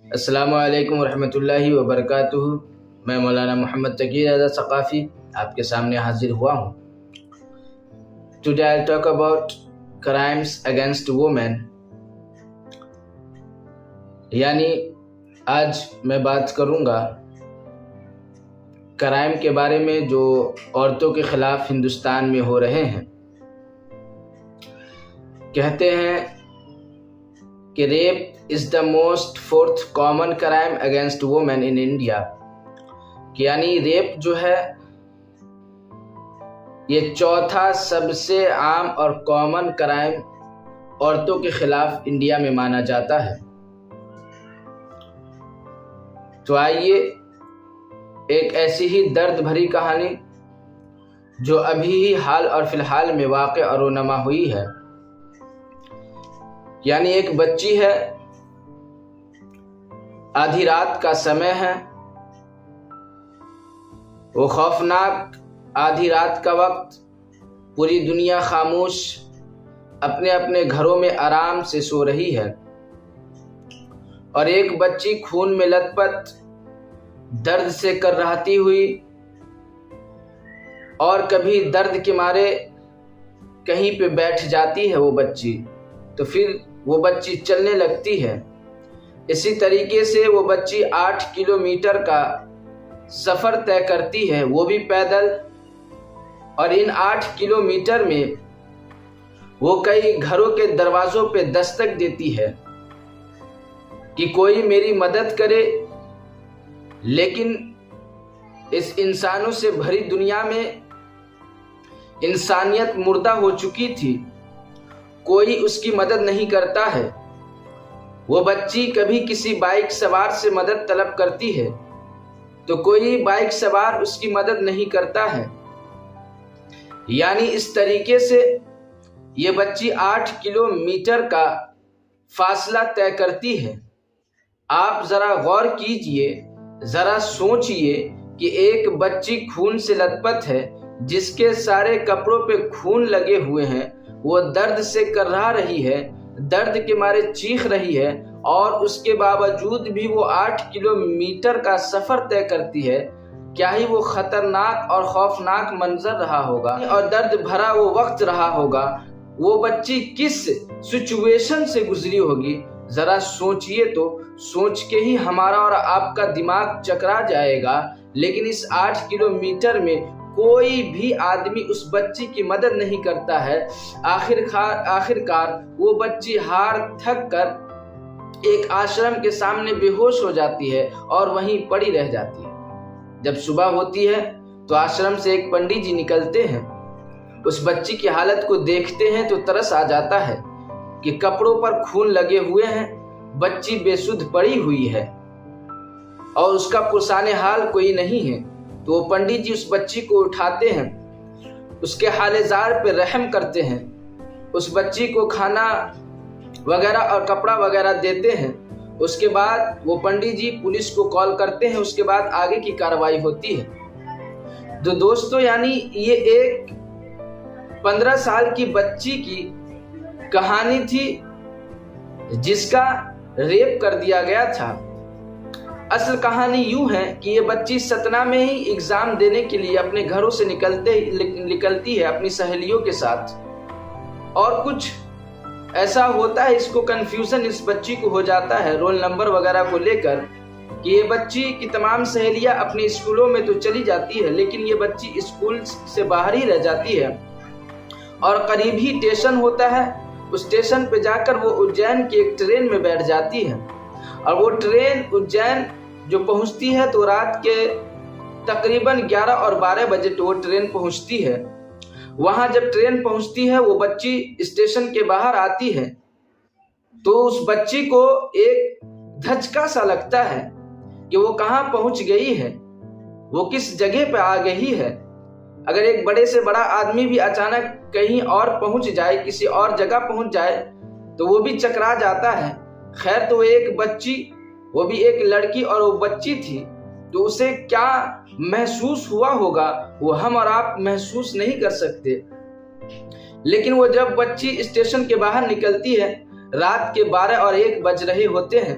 السلام علیکم ورحمۃ اللہ وبرکاتہ۔ میں مولانا محمد تقی رضا ثقافی آپ کے سامنے حاضر ہوا ہوں۔ Today I'll talk about crimes against women، یعنی آج میں بات کروں گا کرائم کے بارے میں جو عورتوں کے خلاف ہندوستان میں ہو رہے ہیں۔ کہتے ہیں کہ rape is the most fourth common crime against women in India, یعنی ریپ جو ہے یہ چوتھا سب سے عام اور کامن کرائم عورتوں کے خلاف انڈیا میں مانا جاتا ہے۔ تو آئیے ایک ایسی ہی درد بھری کہانی جو ابھی ہی حال اور فی الحال میں واقع اور رونما ہوئی ہے، یعنی ایک بچی ہے، آدھی رات کا سمے ہے، وہ خوفناک آدھی رات کا وقت، پوری دنیا خاموش اپنے اپنے گھروں میں آرام سے سو رہی ہے، اور ایک بچی خون میں لت پت درد سے کرہتی ہوئی، اور کبھی درد کے مارے کہیں پہ بیٹھ جاتی ہے وہ بچی، تو پھر وہ بچی چلنے لگتی ہے۔ اسی طریقے سے وہ بچی 8 کلومیٹر کا سفر طے کرتی ہے، وہ بھی پیدل، اور ان 8 کلومیٹر میں وہ کئی گھروں کے دروازوں پہ دستک دیتی ہے کہ کوئی میری مدد کرے، لیکن اس انسانوں سے بھری دنیا میں انسانیت مردہ ہو چکی تھی، کوئی اس کی مدد نہیں کرتا ہے۔ وہ بچی کبھی کسی بائک سوار سے مدد طلب کرتی ہے تو کوئی بائک سوار اس کی مدد نہیں کرتا ہے، یعنی اس طریقے سے یہ بچی 8 کلومیٹر کا فاصلہ طے کرتی ہے۔ آپ ذرا غور کیجئے، ذرا سوچئے کہ ایک بچی خون سے لت پت ہے، جس کے سارے کپڑوں پہ خون لگے ہوئے ہیں، وہ درد سے کرا رہی ہے، درد کے مارے چیخ رہی ہے، اور اس کے باوجود بھی وہ 8 کلومیٹر کا سفر طے کرتی ہے۔ کیا ہی وہ خطرناک اور خوفناک منظر رہا ہوگا اور درد بھرا وہ وقت رہا ہوگا، وہ بچی کس سچویشن سے گزری ہوگی، ذرا سوچئے تو، سوچ کے ہی ہمارا اور آپ کا دماغ چکرا جائے گا۔ لیکن اس 8 کلومیٹر میں کوئی بھی آدمی اس بچی کی مدد نہیں کرتا ہے۔ آخرکار وہ بچی ہار تھک کر ایک آشرم کے سامنے بے ہوش ہو جاتی ہے اور وہیں پڑی رہ جاتی ہے۔ جب صبح ہوتی ہے تو آشرم سے ایک پنڈت جی نکلتے ہیں، اس بچی کی حالت کو دیکھتے ہیں تو ترس آ جاتا ہے کہ کپڑوں پر خون لگے ہوئے ہیں، بچی بے سدھ پڑی ہوئی ہے اور اس کا پرسان حال کوئی نہیں ہے۔ تو وہ پنڈت جی اس بچی کو اٹھاتے ہیں، اس کے حال زار پہ رحم کرتے ہیں، اس بچی کو کھانا وغیرہ اور کپڑا وغیرہ دیتے ہیں۔ اس کے بعد وہ پنڈت جی پولیس کو کال کرتے ہیں، اس کے بعد آگے کی کارروائی ہوتی ہے۔ تو دوستو، یعنی یہ ایک 15 سال کی بچی کی کہانی تھی جس کا ریپ کر دیا گیا تھا۔ اصل کہانی یوں ہے کہ یہ بچی ستنا میں ہی ایگزام دینے کے لیے اپنے گھروں سے نکلتی ہے اپنی سہیلیوں کے ساتھ، اور کچھ ایسا ہوتا ہے، اس کو کنفیوژن اس بچی کو ہو جاتا ہے رول نمبر وغیرہ کو لے کر، کہ یہ بچی کی تمام سہیلیاں اپنے اسکولوں میں تو چلی جاتی ہے، لیکن یہ بچی اسکول سے باہر ہی رہ جاتی ہے، اور قریب ہی اسٹیشن ہوتا ہے، اس اسٹیشن پہ جا کر وہ اجین کی ایک ٹرین میں بیٹھ جاتی ہے، اور وہ ٹرین اجین جو پہنچتی ہے تو رات کے تقریباً 11 اور 12 بجے وہ ٹرین پہنچتی ہے۔ وہاں جب ٹرین پہنچتی ہے، وہ بچی اسٹیشن کے باہر آتی ہے تو اس بچی کو ایک دھچکا سا لگتا ہے کہ وہ کہاں پہنچ گئی ہے، وہ کس جگہ پہ آ گئی ہے۔ اگر ایک بڑے سے بڑا آدمی بھی اچانک کہیں اور پہنچ جائے، کسی اور جگہ پہنچ جائے، تو وہ بھی چکرا جاتا ہے۔ خیر، تو ایک بچی، وہ بھی ایک لڑکی، اور وہ بچی تھی، تو اسے کیا محسوس ہوا ہوگا وہ ہم اور آپ محسوس نہیں کر سکتے۔ لیکن وہ جب بچی اسٹیشن کے باہر نکلتی ہے، رات کے 12 اور 1 بج رہے ہوتے ہیں،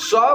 100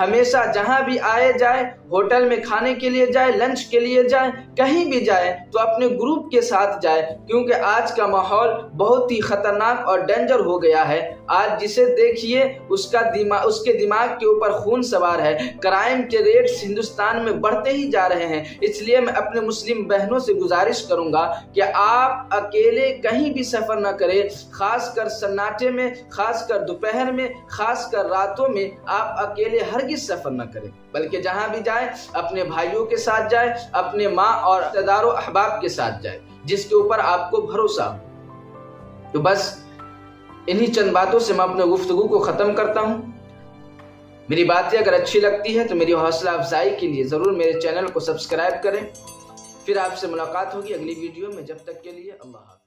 ہمیشہ جہاں بھی آئے جائے، ہوٹل میں کھانے کے لیے جائے، لنچ کے لیے جائے، کہیں بھی جائے تو اپنے گروپ کے ساتھ جائے، کیونکہ آج کا ماحول بہت ہی خطرناک اور ڈینجر ہو گیا ہے۔ آج جسے دیکھیے اس کے دماغ کے اوپر خون سوار ہے۔ کرائم کے ریٹس ہندوستان میں بڑھتے ہی جا رہے ہیں۔ اس لیے میں اپنے مسلم بہنوں سے گزارش کروں گا کہ آپ اکیلے کہیں بھی سفر نہ کریں، خاص کر سناٹے میں، خاص کر دوپہر میں، خاص کر راتوں میں آپ اکیلے ہرگز سفر نہ کریں، بلکہ جہاں بھی جائیں اپنے بھائیوں کے ساتھ جائیں، اپنے ماں اور رشتہ داروں احباب کے ساتھ جائیں جس کے اوپر آپ کو بھروسہ ہو۔ تو بس انہی چند باتوں سے میں اپنے گفتگو کو ختم کرتا ہوں۔ میری باتیں اگر اچھی لگتی ہے تو میری حوصلہ افزائی کے لیے ضرور میرے چینل کو سبسکرائب کریں۔ پھر آپ سے ملاقات ہوگی اگلی ویڈیو میں، جب تک کے لیے اللہ حافظ۔